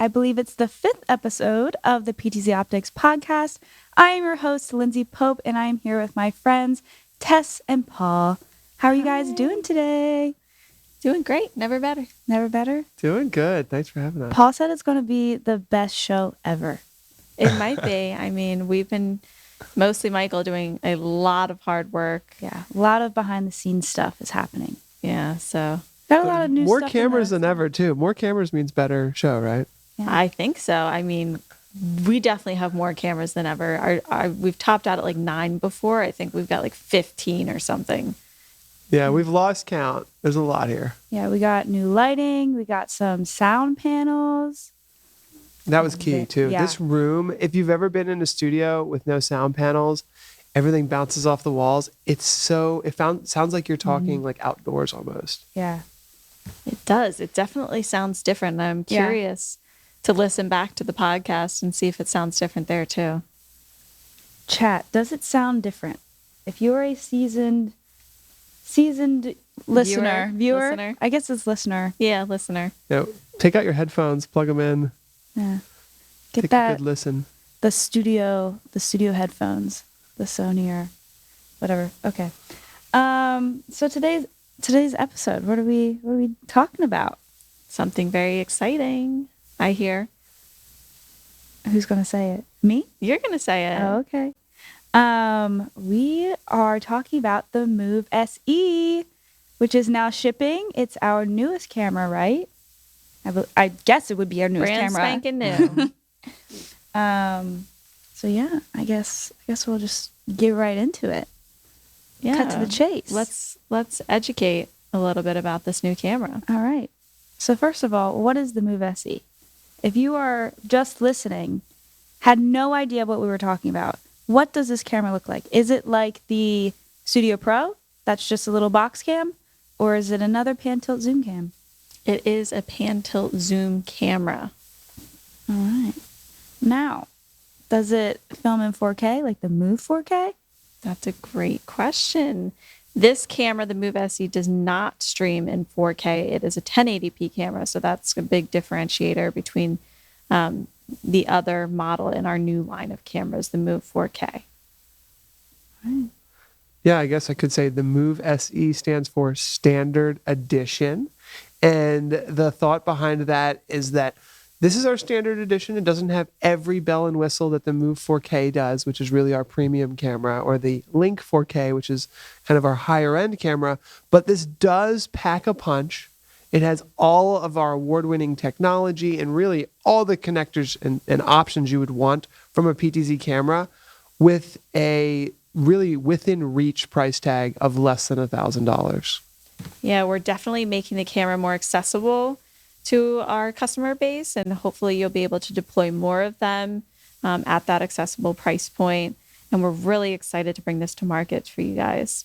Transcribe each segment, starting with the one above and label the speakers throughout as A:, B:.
A: I believe it's the 5th episode of the PTZOptics podcast. I am your host, Lindsay Pope, and I am here with my friends, Tess and Paul. How are you guys doing today?
B: Doing great. Never better.
A: Never better?
C: Doing good. Thanks for having us.
A: Paul said it's going to be the best show ever.
B: It might be. I mean, we've been mostly Michael doing a lot of hard work.
A: Yeah, a lot of behind-the-scenes stuff is happening.
B: Yeah, so
A: got a lot of new
C: More
A: stuff.
C: cameras than ever, too. More cameras means better show, right?
A: Yeah.
B: I think so. I mean, we definitely have more cameras than ever. We've topped out at like 9 before. I think we've got like 15 or something.
C: Yeah, we've lost count. There's a lot here.
A: Yeah, we got new lighting. We got some sound panels.
C: That was key, too.
A: Yeah.
C: This room, if you've ever been in a studio with no sound panels, everything bounces off the walls. Sounds like you're talking like outdoors almost.
A: Yeah.
B: It does. It definitely sounds different. I'm curious to listen back to the podcast and see if it sounds different there too.
A: Chat, does it sound different? If you're a seasoned listener,
B: Listener.
A: I guess it's listener.
B: Yeah, listener.
C: Take out your headphones, plug them in.
A: Yeah.
C: Take a good listen.
A: The studio headphones, the Sony or whatever. Okay. So today's episode, what are we talking about?
B: Something very exciting, I hear.
A: Who's going to say it? Me?
B: You're going to say it.
A: Oh, okay. We are talking about the Move SE, which is now shipping. It's our newest camera, right? I guess it would be our newest
B: Brand
A: camera.
B: spanking new.
A: So yeah, I guess we'll just get right into it.
B: Yeah.
A: Cut to the chase.
B: Let's educate a little bit about this new camera.
A: All right. So first of all, what is the Move SE? If you are just listening, had no idea what we were talking about, what does this camera look like? Is it like the Studio Pro? That's just a little box cam? Or is it another pan tilt zoom cam?
B: It is a pan tilt zoom camera.
A: All right. Now, does it film in 4K like the Move 4K?
B: That's a great question. This camera, the Move SE, does not stream in 4K. It is a 1080p camera, so that's a big differentiator between the other model in our new line of cameras, the Move 4K.
A: Right.
C: Yeah, I guess I could say the Move SE stands for Standard Edition. And the thought behind that is that this is our standard edition. It doesn't have every bell and whistle that the Move 4K does, which is really our premium camera, or the Link 4K, which is kind of our higher end camera. But this does pack a punch. It has all of our award-winning technology and really all the connectors and options you would want from a PTZ camera with a really within reach price tag of less than $1,000.
B: Yeah, we're definitely making the camera more accessible to our customer base, and hopefully you'll be able to deploy more of them at that accessible price point. And we're really excited to bring this to market for you guys.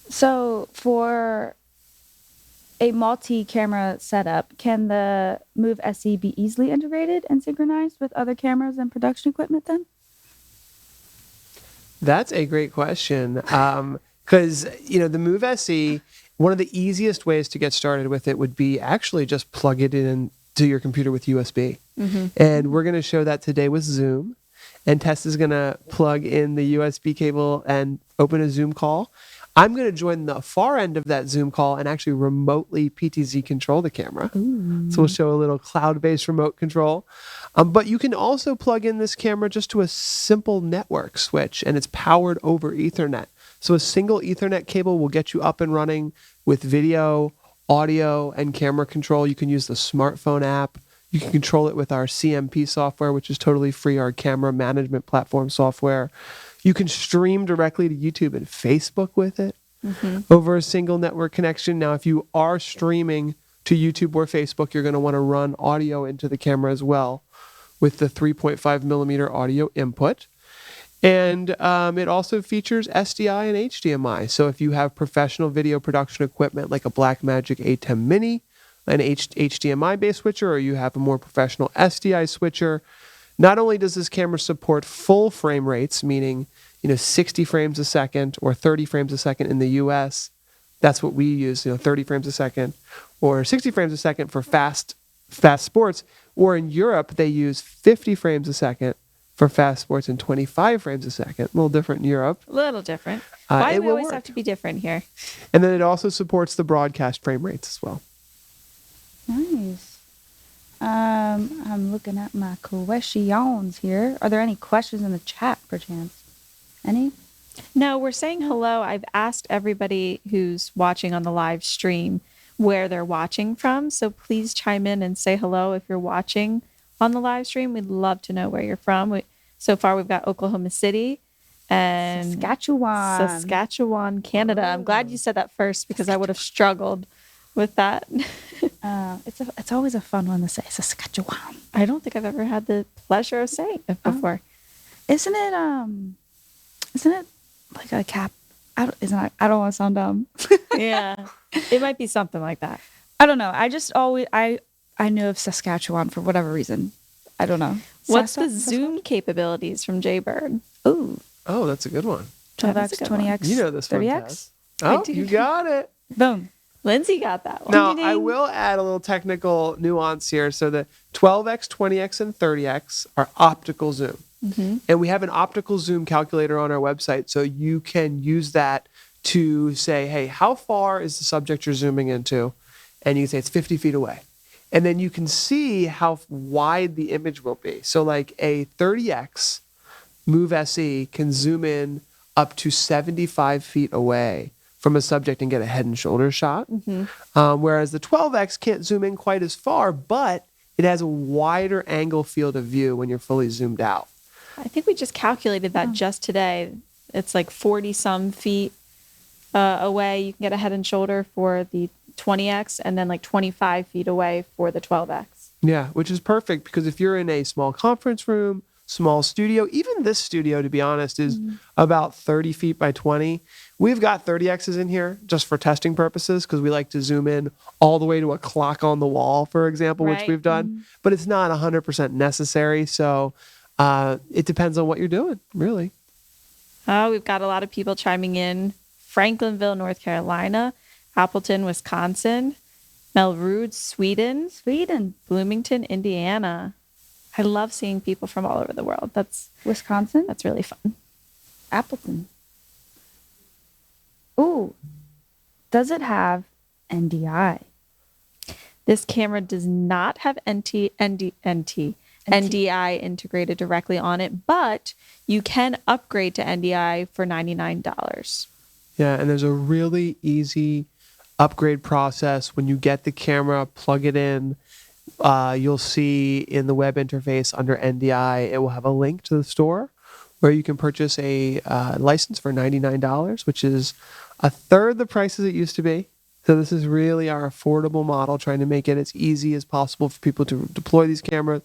A: So for a multi-camera setup, can the Move SE be easily integrated and synchronized with other cameras and production equipment then?
C: That's a great question. Because, the Move SE, one of the easiest ways to get started with it would be actually just plug it in to your computer with USB. Mm-hmm. And we're going to show that today with Zoom. And Tess is going to plug in the USB cable and open a Zoom call. I'm going to join the far end of that Zoom call and actually remotely PTZ control the camera. Ooh. So we'll show a little cloud-based remote control. But you can also plug in this camera just to a simple network switch, and it's powered over Ethernet. So a single Ethernet cable will get you up and running with video, audio, and camera control. You can use the smartphone app. You can control it with our CMP software, which is totally free, our camera management platform software. You can stream directly to YouTube and Facebook with it over a single network connection. Now, if you are streaming to YouTube or Facebook, you're going to want to run audio into the camera as well with the 3.5 millimeter audio input. And it also features SDI and HDMI. So if you have professional video production equipment like a Blackmagic A10 Mini, an HDMI-based switcher, or you have a more professional SDI switcher, not only does this camera support full frame rates, meaning 60 frames a second or 30 frames a second in the US, that's what we use, 30 frames a second, or 60 frames a second for fast sports. Or in Europe, they use 50 frames a second for fast sports and 25 frames a second. A little different in Europe.
B: A little different. Why
C: It
B: do we
C: will
B: always
C: work.
B: have to be different here?
C: And then it also supports the broadcast frame rates as well.
A: Nice. I'm looking at my questions here. Are there any questions in the chat, perchance? Any?
B: No, we're saying hello. I've asked everybody who's watching on the live stream where they're watching from. So please chime in and say hello if you're watching on the live stream. We'd love to know where you're from. So far, we've got Oklahoma City and Saskatchewan, Canada. I'm glad you said that first because I would have struggled with that.
A: It's always a fun one to say, Saskatchewan.
B: I don't think I've ever had the pleasure of saying it before.
A: Isn't it like a cap? I don't want to sound dumb.
B: Yeah, it might be something like that.
A: I don't know. I just always I know of Saskatchewan for whatever reason. I don't know.
B: What's the zoom capabilities from Jaybird?
A: Ooh,
C: Oh, that's a good one.
B: That is
A: 12x,
B: a good one.
A: 20x,
C: You know this one,
A: 30x.
C: Tess. Oh,
B: do.
C: you got it.
A: Boom.
B: Lindsay got that one.
C: Now,
A: Ding,
C: I
A: ding.
C: will add a little technical nuance here. So the 12x, 20x, and 30x are optical zoom. And we have an optical zoom calculator on our website. So you can use that to say, hey, how far is the subject you're zooming into? And you can say it's 50 feet away. And then you can see how wide the image will be. So like a 30x Move SE can zoom in up to 75 feet away from a subject and get a head and shoulders shot. Whereas the 12X can't zoom in quite as far, but it has a wider angle field of view when you're fully zoomed out.
B: I think we just calculated that just today. It's like 40 some feet away. You can get a head and shoulder for the 20X and then like 25 feet away for the 12X.
C: Yeah, which is perfect because if you're in a small conference room, small studio, even this studio, to be honest, is about 30 feet by 20. We've got 30Xs in here just for testing purposes because we like to zoom in all the way to a clock on the wall, for example, which
B: Right.
C: we've done. But it's not 100% necessary. So it depends on what you're doing, really.
B: Oh, we've got a lot of people chiming in. Franklinville, North Carolina, Appleton, Wisconsin, Melrud, Sweden, Bloomington, Indiana. I love seeing people from all over the world. That's
A: Wisconsin,
B: really fun.
A: Appleton. Ooh, does it have NDI?
B: This camera does not have NDI integrated directly on it, but you can upgrade to NDI for $99.
C: Yeah, and there's a really easy upgrade process. When you get the camera, plug it in. You'll see in the web interface under NDI, it will have a link to the store where you can purchase a license for $99, which is a third the price as it used to be. So this is really our affordable model, trying to make it as easy as possible for people to deploy these cameras.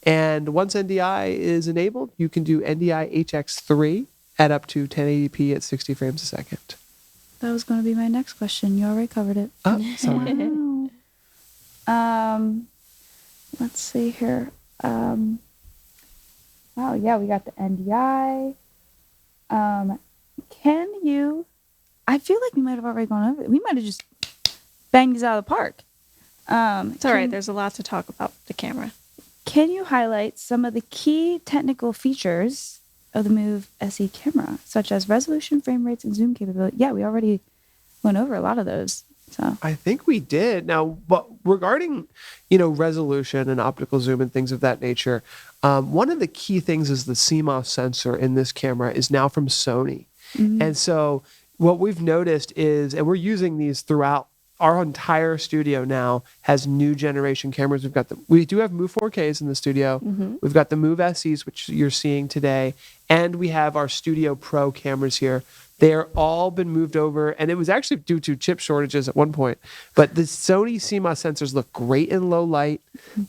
C: And once NDI is enabled, you can do NDI HX3 at up to 1080p at 60 frames a second.
A: That was going to be my next question. You already covered it.
C: Oh, sorry.
A: Wow. Let's see here. Wow, yeah, we got the NDI. Can you? I feel like we might have already gone over it. We might have just banged these out of the park.
B: It's all right. There's a lot to talk about the camera.
A: Can you highlight some of the key technical features of the Move SE camera, such as resolution, frame rates, and zoom capability? Yeah, we already went over a lot of those. So
C: I think we did. Now, but regarding, resolution and optical zoom and things of that nature, one of the key things is the CMOS sensor in this camera is now from Sony. And so what we've noticed is, and we're using these throughout our entire studio now, has new generation cameras. We do have Move 4Ks in the studio. We've got the Move SEs, which you're seeing today, and we have our Studio Pro cameras here. They're all been moved over, and it was actually due to chip shortages at one point. But the Sony CMOS sensors look great in low light.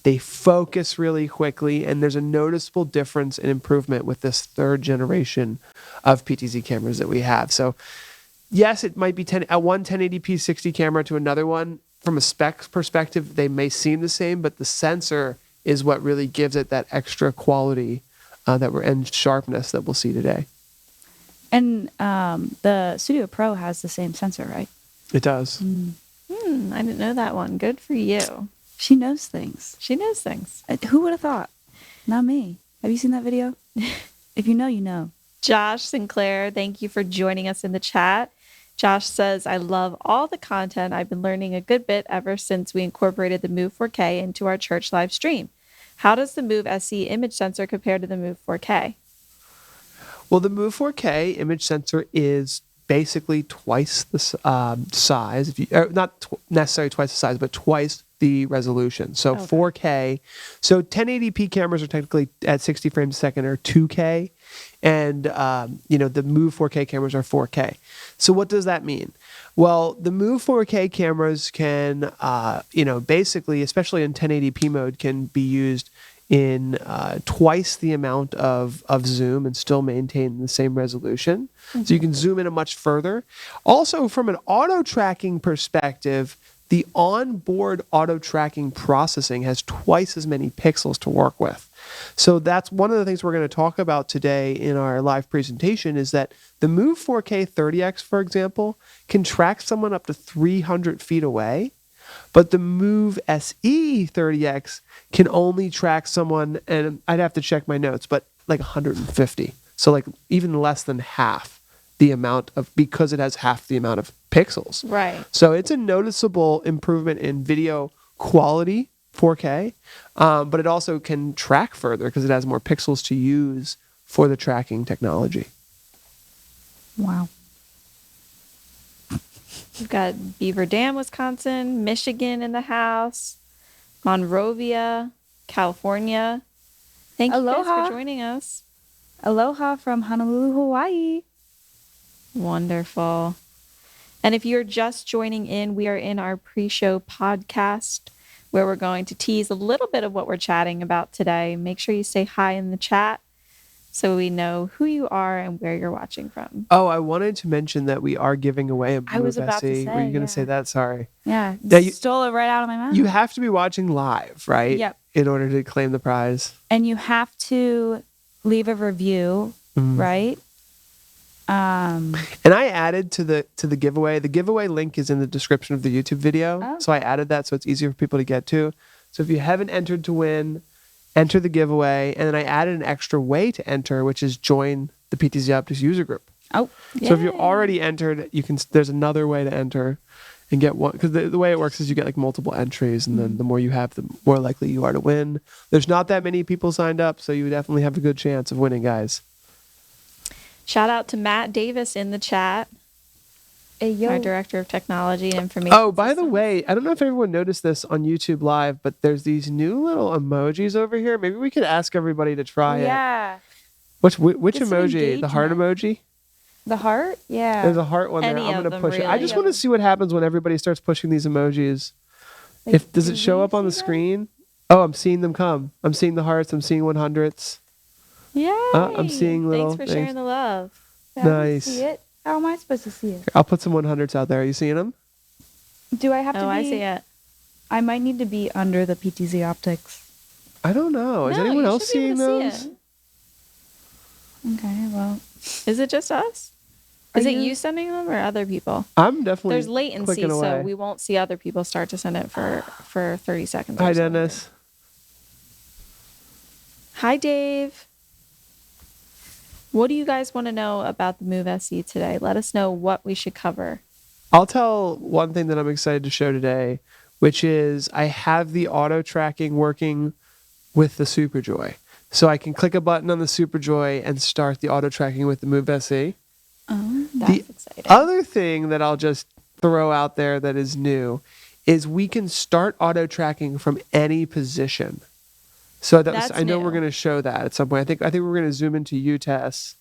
C: They focus really quickly, and there's a noticeable difference and improvement with this third generation of PTZ cameras that we have. So yes, it might be one 1080p 60 camera to another one. From a spec perspective, they may seem the same, but the sensor is what really gives it that extra quality and sharpness that we'll see today.
A: and the Studio Pro has the same sensor, right?
C: It does.
B: I didn't know that one. Good for you.
A: She knows things.
B: She knows things.
A: Who would have thought? Not me. Have you seen that video? If you know, you know.
B: Josh Sinclair, thank you for joining us in the chat. Josh says, I love all the content. I've been learning a good bit ever since we incorporated the Move 4K into our church live stream. How does the Move SE image sensor compare to the Move 4K?
C: Well, the Move 4K image sensor is basically twice the size. If you not necessarily twice the size, but twice the resolution. So
B: Okay.
C: 4K. So 1080p cameras are technically at 60 frames a second or 2K, and the Move 4K cameras are 4K. So what does that mean? Well, the Move 4K cameras can, basically, especially in 1080p mode, can be used in twice the amount of zoom and still maintain the same resolution. Mm-hmm. So you can zoom in a much further. Also, from an auto tracking perspective, the onboard auto tracking processing has twice as many pixels to work with. So that's one of the things we're going to talk about today in our live presentation is that the Move 4K 30X, for example, can track someone up to 300 feet away. But the Move SE 30X can only track someone, and I'd have to check my notes, but like 150. So like even less than half the amount of, because it has half the amount of pixels.
B: Right.
C: So it's a noticeable improvement in video quality, 4K, but it also can track further because it has more pixels to use for the tracking technology.
A: Wow.
B: We've got Beaver Dam, Wisconsin, Michigan in the house, Monrovia, California. Thank you guys
A: Aloha.
B: for joining us.
A: Aloha from Honolulu, Hawaii.
B: Wonderful. And if you're just joining in, we are in our pre-show podcast where we're going to tease a little bit of what we're chatting about today. Make sure you say hi in the chat so we know who you are and where you're watching from.
C: Oh, I wanted to mention that we are giving away a Move
A: I was about to
C: SE.
A: say,
C: Were you going to
A: yeah.
C: say that? Sorry.
A: Yeah.
C: Yeah, you-
A: Stole it right out of my mouth.
C: You have to be watching live, right?
A: Yep.
C: In order to claim the prize.
A: And you have to leave a review, right?
C: And I added to the giveaway. The giveaway link is in the description of the YouTube video.
A: Oh.
C: So I added that so it's easier for people to get to. So if you haven't entered to win, enter the giveaway. And then I added an extra way to enter, which is join the PTZOptics user group.
A: Oh,
C: So if you're already entered, there's another way to enter and get one. Because the way it works is you get like multiple entries, and then the more you have, the more likely you are to win. There's not that many people signed up, so you definitely have a good chance of winning, guys.
B: Shout out to Matt Davis in the chat,
A: Hey, yo.
B: our Director of Technology and Information.
C: Oh, by the
B: Systems.
C: way, I don't know if everyone noticed this on YouTube Live, but there's these new little emojis over here. Maybe we could ask everybody to try it.
A: Yeah.
C: Which
A: Get some
C: emoji? The heart
A: engagement.
C: emoji?
A: The heart? Yeah.
C: There's a heart one there.
B: Any
C: I'm
B: of
C: going to
B: them,
C: push it. I
B: really.
C: just want to see what happens when everybody starts pushing these emojis.
A: Like,
C: Does it
A: do
C: show
A: you
C: up on the
A: see that?
C: screen? Oh, I'm seeing them come. I'm seeing the hearts. I'm seeing 100s.
B: Yay!
C: I'm seeing little
B: Thanks for sharing
C: things.
B: the love.
A: I don't
C: Nice.
A: see it. How am I supposed to see it?
C: I'll put some 100s out there. Are you seeing them?
A: Do I have to be?
B: I see it.
A: I might need to be under the PTZOptics.
C: I don't know. Is
B: No,
C: anyone
B: you
C: else
B: should be
C: seeing
B: able to
C: those?
B: see it.
A: Okay, well.
B: Is it just us?
A: Are
B: Is it
A: you-
B: you sending them or other people?
C: I'm definitely
B: There's latency,
C: clicking
B: so
C: away.
B: we won't see other people start to send it for 30 seconds. or
C: Hi,
B: so.
C: Dennis.
B: Hi, Dave. What do you guys want to know about the Move SE today? Let us know what we should cover.
C: I'll tell one thing that I'm excited to show today, which is I have the auto tracking working with the Superjoy. So I can click a button on the Superjoy and start the auto tracking with the Move SE.
A: Oh.
B: That's exciting.
C: Other thing that I'll just throw out there that is new is we can start auto tracking from any position. So
B: That's
C: I know
B: new.
C: we're going to show that at some point. I think we're going to zoom into UTES,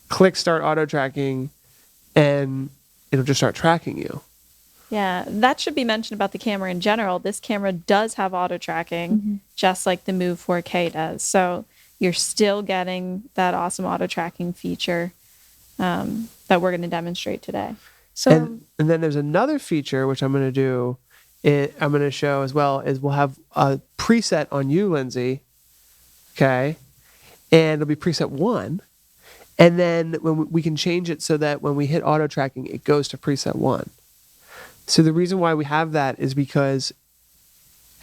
C: click start auto tracking, and it'll just start tracking you.
B: Yeah, that should be mentioned about the camera in general. This camera does have auto tracking, just like the Move 4K does. So you're still getting that awesome auto tracking feature that we're going to demonstrate today.
A: So,
C: And then there's another feature which I'm going to do. I'm going to show as well is we'll have a preset on you, Lindsay. Okay, and it'll be preset 1, and then when we can change it so that when we hit auto tracking, it goes to preset 1. So the reason why we have that is because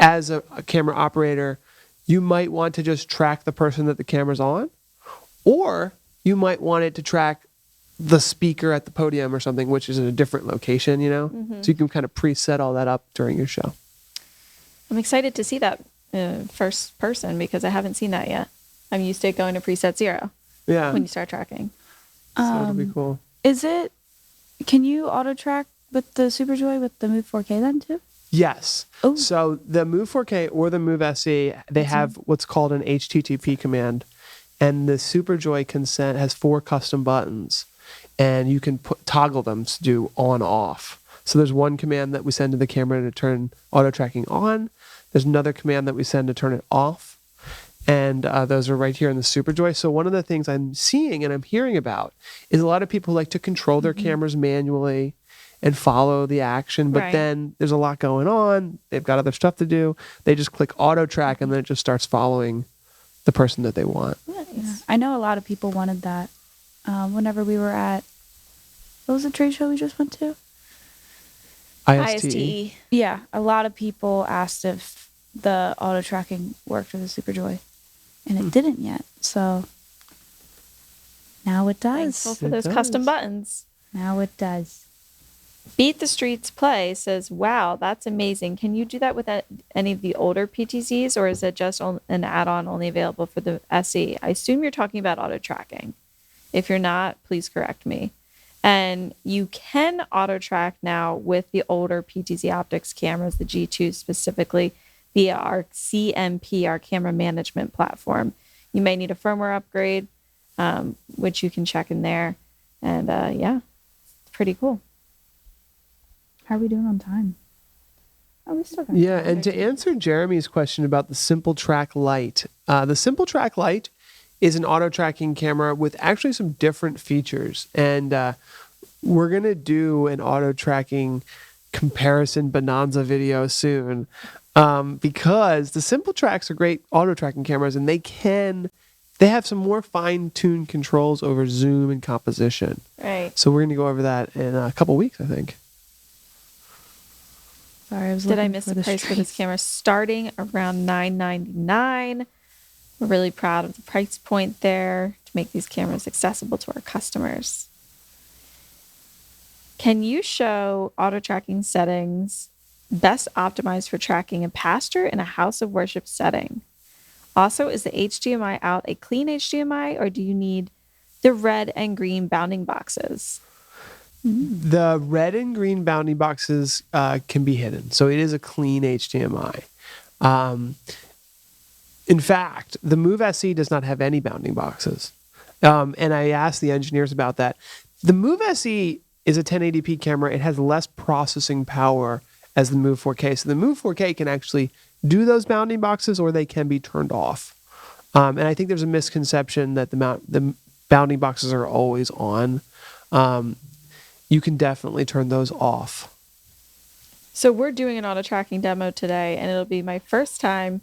C: as a camera operator, you might want to just track the person that the camera's on, or you might want it to track the speaker at the podium or something, which is in a different location, you know? So you can kind of preset all that up during your show.
B: I'm excited to see that first person because I haven't seen that yet. I'm used to going to preset 0
C: Yeah.
B: when you start tracking.
C: So it'll be cool.
A: Can you auto track with the Super Joy with the Move 4K then too?
C: Yes.
A: Oh.
C: So the Move 4K or the Move SE, they have what's called an HTTP command. And the Super Joy consent has 4 custom buttons. And you can toggle them to do on off. So there's one command that we send to the camera to turn auto tracking on. There's another command that we send to turn it off. And those are right here in the Super Joy. So one of the things I'm seeing and I'm hearing about is a lot of people like to control their cameras manually and follow the action. But then there's a lot going on. They've got other stuff to do. They just click auto track and then it just starts following the person that they want.
A: Yeah. I know a lot of people wanted that. Whenever we were at, what was the trade show we just went to?
C: ISTE.
A: Yeah, a lot of people asked if the auto tracking worked with the Super Joy, and it didn't yet. So now it does.
B: Thankful for those custom buttons.
A: Now it does.
B: Beat the Streets Play says, wow, that's amazing. Can you do that with any of the older PTZs, or is it just an add-on only available for the SE? I assume you're talking about auto tracking. If you're not, please correct me. And you can auto track now with the older PTZOptics cameras, the G2 specifically, via our CMP, our camera management platform. You may need a firmware upgrade, which you can check in there. And yeah, it's pretty cool.
A: How are we doing on time? Oh, we still got
C: Yeah,
A: time.
C: and to answer Jeremy's question about the Simple Track Lite, the Simple Track Lite is an auto tracking camera with actually some different features. And we're going to do an auto tracking comparison bonanza video soon because the Simple Tracks are great auto tracking cameras and they have some more fine-tuned controls over zoom and composition.
B: Right.
C: So we're going to go over that in a couple weeks, I think.
A: Sorry, I was
B: Did I
A: looking
B: miss
A: for
B: the price for this camera? Starting around $999. We're really proud of the price point there to make these cameras accessible to our customers. Can you show auto tracking settings best optimized for tracking a pastor in a house of worship setting? Also, is the HDMI out a clean HDMI, or do you need the red and green bounding boxes?
C: The red and green bounding boxes can be hidden. So it is a clean HDMI. In fact, the Move SE does not have any bounding boxes. And I asked the engineers about that. The Move SE is a 1080p camera. It has less processing power as the Move 4K. So the Move 4K can actually do those bounding boxes or they can be turned off. And I think there's a misconception that the bounding boxes are always on. You can definitely turn those off.
B: So we're doing an auto tracking demo today, and it'll be my first time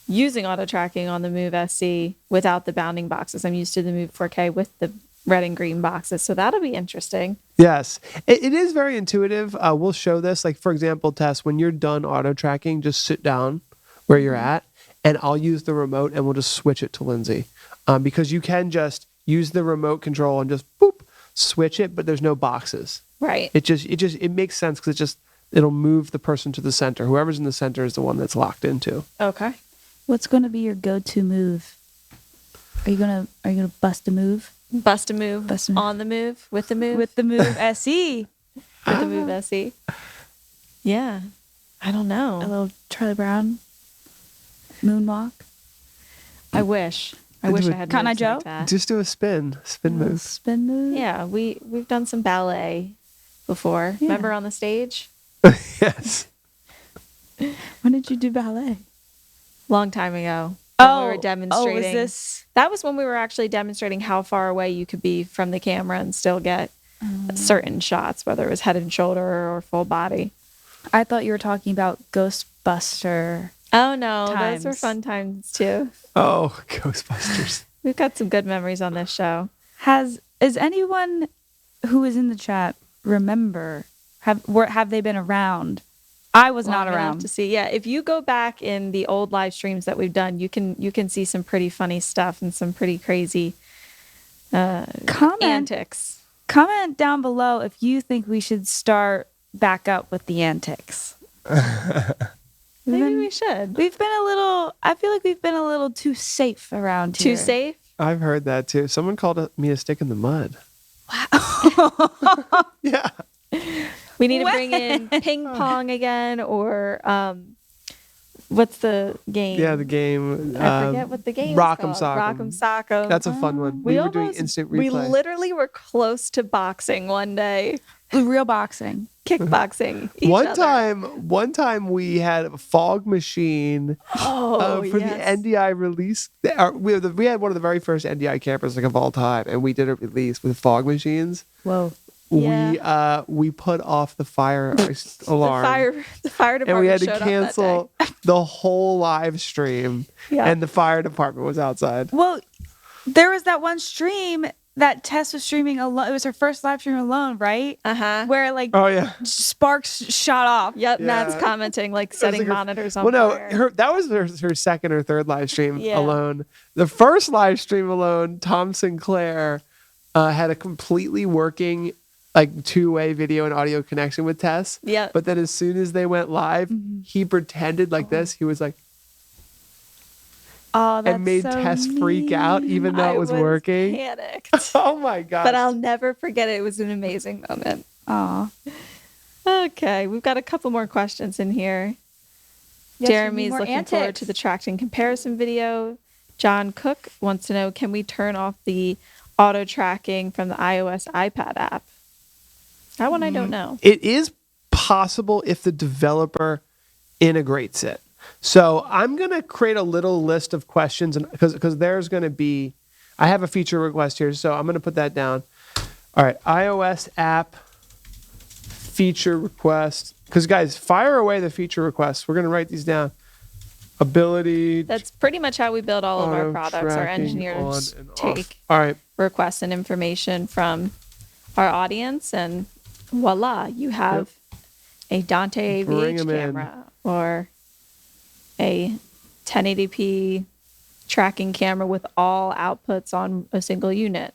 B: using auto tracking on the Move SE without the bounding boxes. I'm used to the Move 4K with the red and green boxes. So that'll be interesting.
C: Yes, it is very intuitive. We'll show this. Like, for example, Tess, when you're done auto tracking, just sit down where you're at, and I'll use the remote and we'll just switch it to Lindsay. Because you can just use the remote control and just boop, switch it, but there's no boxes.
B: Right.
C: It makes sense because it'll move the person to the center. Whoever's in the center is the one that's locked into.
B: Okay.
A: What's going to be your go-to move? Are you gonna bust a move?
B: Bust a move.
A: Bust a move.
B: On the move. With the move.
A: With the Move SE?
B: With the Move SE. Yeah. I don't
A: A
B: know.
A: little Charlie Brown moonwalk?
B: I wish. I wish I had
A: Cotton Eye
B: moves
A: Joe?
B: like that.
C: Just do a spin move.
A: Spin move?
B: Yeah, we've done some ballet before.
A: Yeah.
B: Remember on the stage?
C: Yes.
A: When did you do ballet?
B: Long time ago. When we were demonstrating.
A: was this?
B: That was when we were actually demonstrating how far away you could be from the camera and still get certain shots, whether it was head and shoulder or full body.
A: I thought you were talking about Ghostbuster.
B: Oh no,
A: Times.
B: those were fun times too.
C: Oh, Ghostbusters.
B: We've got some good memories on this show.
A: Is anyone who is in the chat have they been around I was
B: long
A: not
B: enough
A: around.
B: to see. Yeah, if you go back in the old live streams that we've done, you can see some pretty funny stuff and some pretty crazy antics.
A: Comment down below if you think we should start back up with the antics.
B: Maybe we should.
A: We've been a little. I feel like we've been a little too safe around here.
B: Too safe?
C: I've heard that too. Someone called me a stick in the mud.
A: Wow.
C: Yeah.
B: We need to bring in ping pong again, or what's the game?
C: Yeah, the game.
B: I forget what the game is
C: Rock'em
B: called.
C: Sock'em.
B: Rock'em Sock'em.
C: That's a fun one. We were doing instant replay.
B: We literally were close to boxing one day.
A: Real boxing.
B: Kickboxing.
C: One time we had a fog machine for the NDI release. We had one of the very first NDI cameras of all time, and we did a release with fog machines.
A: Whoa.
B: Yeah.
C: We put off the fire alarm.
B: The fire department
C: and we had to
B: showed
C: cancel
B: up that day.
C: the whole live stream.
B: Yeah.
C: And the fire department was outside.
A: Well, there was that one stream that Tess was streaming alone. It was her first live stream alone, right?
B: Uh-huh.
A: Where like
C: Oh yeah.
A: sparks shot off.
B: Yep,
C: Yeah.
B: Matt's commenting, like setting
C: like her-
B: monitors on
C: Well, no,
B: fire.
C: that was her second or third live stream
B: Yeah.
C: alone. The first live stream alone, Tom Sinclair had a completely working like two-way video and audio connection with Tess.
B: Yeah.
C: But then as soon as they went live, he pretended like this. He was like,
A: Oh, that's
C: and made
A: so
C: Tess freak out, even though
B: I
C: it was working.
B: panicked.
C: Oh my god!
B: But I'll never forget it. It was an amazing moment.
A: Aw.
B: Okay, we've got a couple more questions in here.
A: Yes,
B: Jeremy's
A: more
B: looking forward
A: antics.
B: to the tracking comparison video. John Cook wants to know, can we turn off the auto tracking from the iOS iPad app? That one I don't know.
C: It is possible if the developer integrates it. So I'm going to create a little list of questions, and because there's going to be, I have a feature request here, so I'm going to put that down. All right, iOS app feature request. Because guys, fire away the feature requests. We're going to write these down. Ability.
B: That's pretty much how we build all of our
C: auto
B: products. Our
C: tracking
B: engineers
C: on and off.
B: take
C: All right.
B: requests and information from our audience, and voila, you have a Dante
C: Bring
B: AVH
C: 'em in.
B: camera or a 1080p tracking camera with all outputs on a single unit.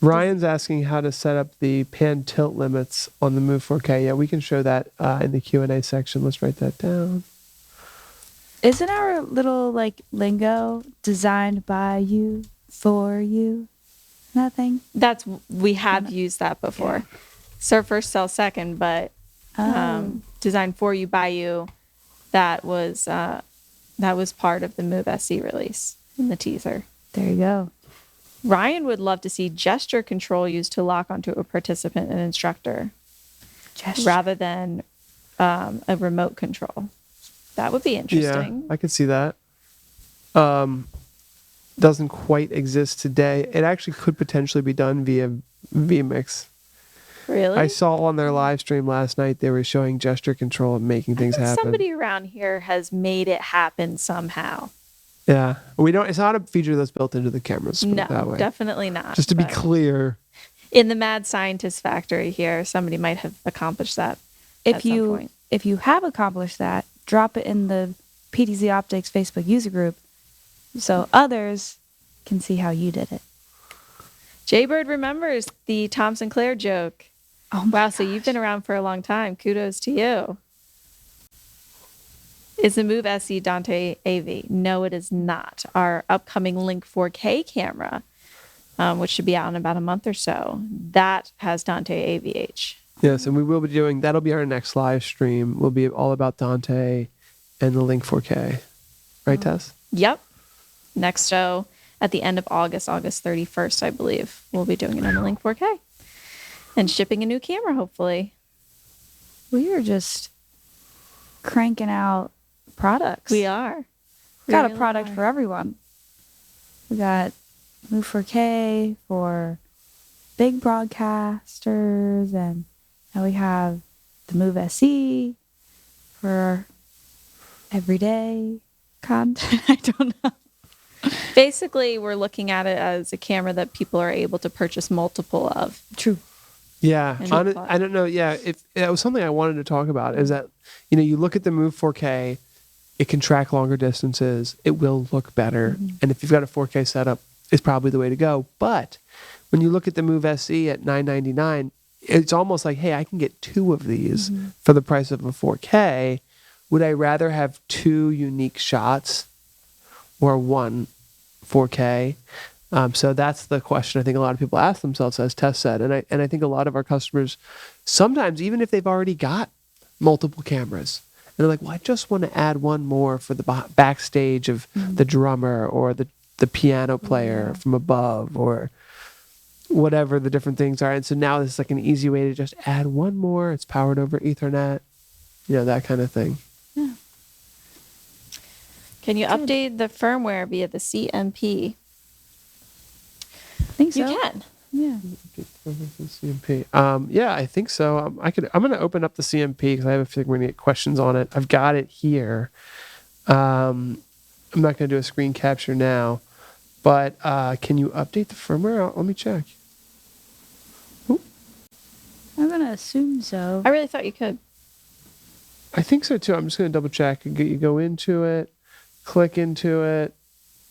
C: Ryan's asking how to set up the pan tilt limits on the Move 4K. Yeah, we can show that in the Q&A section. Let's write that down.
A: Isn't our little like lingo designed by you for you? Nothing.
B: We have used that before. Serve first, sell second, but designed for you by you. That was part of the Move SE release in the teaser.
A: There you go.
B: Ryan would love to see gesture control used to lock onto a participant and instructor rather than a remote control. That would be interesting.
C: Yeah, I could see that. Doesn't quite exist today. It actually could potentially be done via vmix.
B: Really?
C: I saw on their live stream last night they were showing gesture control and making things happen.
B: Somebody around here has made it happen somehow.
C: Yeah, we don't. It's not a feature that's built into the cameras. Put it that
B: No,
C: way.
B: definitely not.
C: Just to be
B: but
C: clear.
B: in the mad scientist factory here, somebody might have accomplished that. at some point.
A: If you have accomplished that, drop it in the PTZOptics Facebook user group so others can see how you did it.
B: Jaybird remembers the Tom Sinclair joke.
A: Oh my
B: Wow, so you've been around for a long time. Kudos to you. Is the Move SE Dante AV? No, it is not. Our upcoming Link 4K camera, which should be out in about a month or so, that has Dante AVH.
C: Yes, and we will be doing, that'll be our next live stream. Will be all about Dante and the Link 4K. Right, Tess?
B: Yep. Next show at the end of August 31st, I believe. We'll be doing it on the Link 4K. And shipping a new camera, hopefully.
A: We are just cranking out products.
B: We are.
A: We got
B: really
A: a product
B: are.
A: for everyone. We got Move 4K for big broadcasters, and now we have the Move SE for everyday content. I don't know.
B: Basically, we're looking at it as a camera that people are able to purchase multiple of.
A: True.
C: Yeah,
B: Any thought?
C: I don't know. Yeah, if that was something I wanted to talk about, is that you look at the Move 4K, it can track longer distances, it will look better, and if you've got a 4K setup, it's probably the way to go. But when you look at the Move SE at $999, it's almost like, hey, I can get two of these for the price of a 4K. Would I rather have two unique shots or one 4K? So that's the question I think a lot of people ask themselves, as Tess said. And I think a lot of our customers, sometimes even if they've already got multiple cameras, and they're like, well, I just want to add one more for the backstage of the drummer or the piano player from above or whatever the different things are. And so now this is like an easy way to just add one more. It's powered over Ethernet, that kind of thing.
A: Yeah.
B: Can you update the firmware via the CMP?
A: I think so.
B: You can.
A: Yeah.
C: CMP. Yeah, I think so. I'm going to open up the CMP because I have a feeling we're going to get questions on it. I've got it here. I'm not going to do a screen capture now, but can you update the firmware? Let me check. Ooh,
A: I'm going to assume so.
B: I really thought you could.
C: I think so too. I'm just going to double check. You go into it, click into it,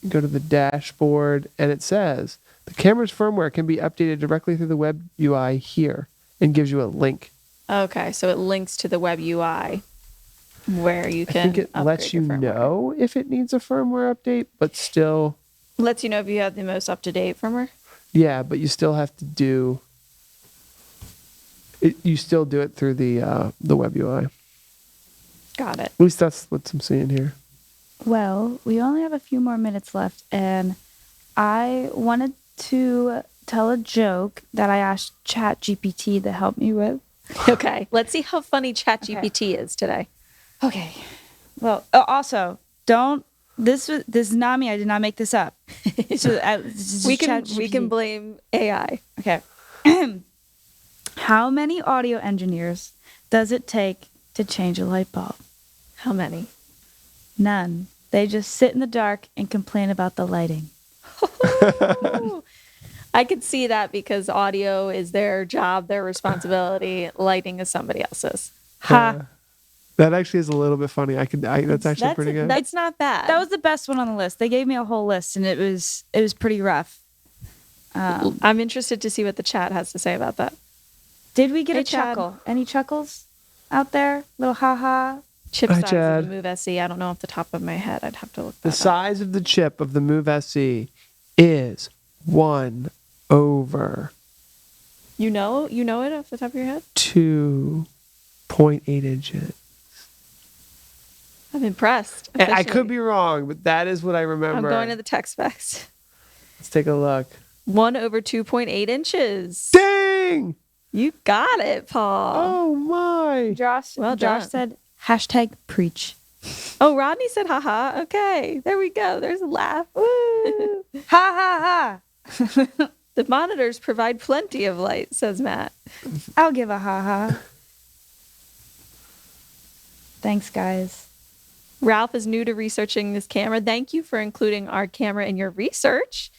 C: go to the dashboard, and it says the camera's firmware can be updated directly through the web UI here, and gives you a link.
B: Okay, so it links to the web UI where you can.
C: I think it lets you know if it needs a firmware update, but still
B: lets you know if you have the most up-to-date firmware.
C: Yeah, but you still have to do it. You still do it through the web UI.
B: Got it.
C: At least that's what I'm seeing here.
A: Well, we only have a few more minutes left, and I wanted to tell a joke that I asked ChatGPT to help me with.
B: Okay, let's see how funny ChatGPT is today.
A: Okay. Well, also, don't. This is not me. I did not make this up. So
B: we can blame AI.
A: Okay. How many audio engineers does it take to change a light bulb?
B: How many?
A: None. They just sit in the dark and complain about the lighting.
B: I could see that because audio is their job, their responsibility. Lighting is somebody else's.
A: Ha.
C: That actually is a little bit funny. That's actually pretty good.
B: That's not bad.
A: That was the best one on the list. They gave me a whole list, and it was pretty rough.
B: I'm interested to see what the chat has to say about that.
A: Did we get a
B: Chad.
A: chuckle? Any chuckles out there? Little ha-ha?
B: Chip
C: Hi,
B: size
C: Chad.
B: of the Move SE. I don't know off the top of my head. I'd have to look that
C: The
B: up.
C: size of the chip of the Move SE is 1 over
B: You know it off the top of your head?
C: 2.8 inches.
B: I'm impressed.
C: I
B: officially.
C: could be wrong, but that is what I remember.
B: I'm going to the tech specs.
C: Let's take a look.
B: 1 over 2.8 inches.
C: Dang!
B: You got it, Paul.
C: Oh my!
A: Josh
B: done.
A: said, hashtag preach.
B: Oh, Rodney said, haha. Okay, there we go. There's a laugh.
A: Ha ha ha.
B: The monitors provide plenty of light, says Matt.
A: I'll give a ha ha. Thanks, guys.
B: Ralph is new to researching this camera. Thank you for including our camera in your research.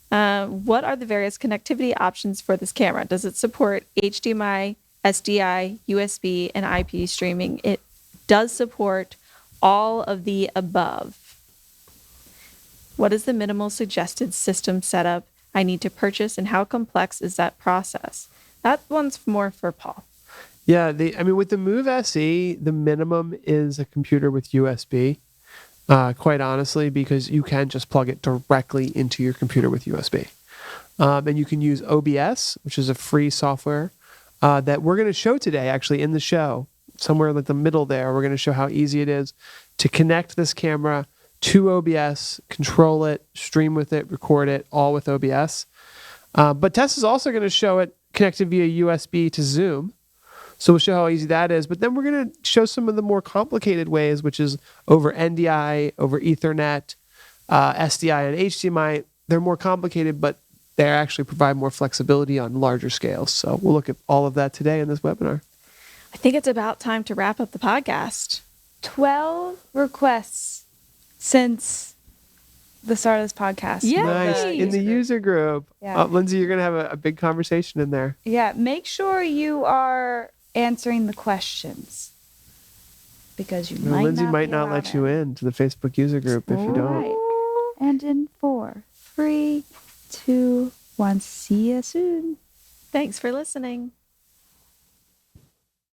B: What are the various connectivity options for this camera? Does it support HDMI, SDI, USB, and IP streaming? It does support all of the above. What is the minimal suggested system setup I need to purchase, and how complex is that process? That one's more for Paul.
C: Yeah, with the Move SE, the minimum is a computer with USB. Quite honestly, because you can just plug it directly into your computer with USB. And you can use OBS, which is a free software that we're going to show today, actually, in the show. Somewhere like the middle there, we're going to show how easy it is to connect this camera to OBS, control it, stream with it, record it, all with OBS. But Tess is also going to show it connected via USB to Zoom. So we'll show how easy that is. But then we're going to show some of the more complicated ways, which is over NDI, over Ethernet, SDI, and HDMI. They're more complicated, but they actually provide more flexibility on larger scales. So we'll look at all of that today in this webinar.
B: I think it's about time to wrap up the podcast.
A: 12 requests since the start of this podcast.
B: Yeah.
C: Nice.
B: Yay.
C: In the user group.
A: Yeah.
C: Lindsay, you're going to have a big conversation in there.
A: Yeah, make sure you are answering the questions because you might
C: Lindsay
A: not
C: might
A: be
C: not
A: allowed
C: let you in to the Facebook user group if you don't.
A: Right. And in 4, 3, 2, 1. See you soon.
B: Thanks for listening.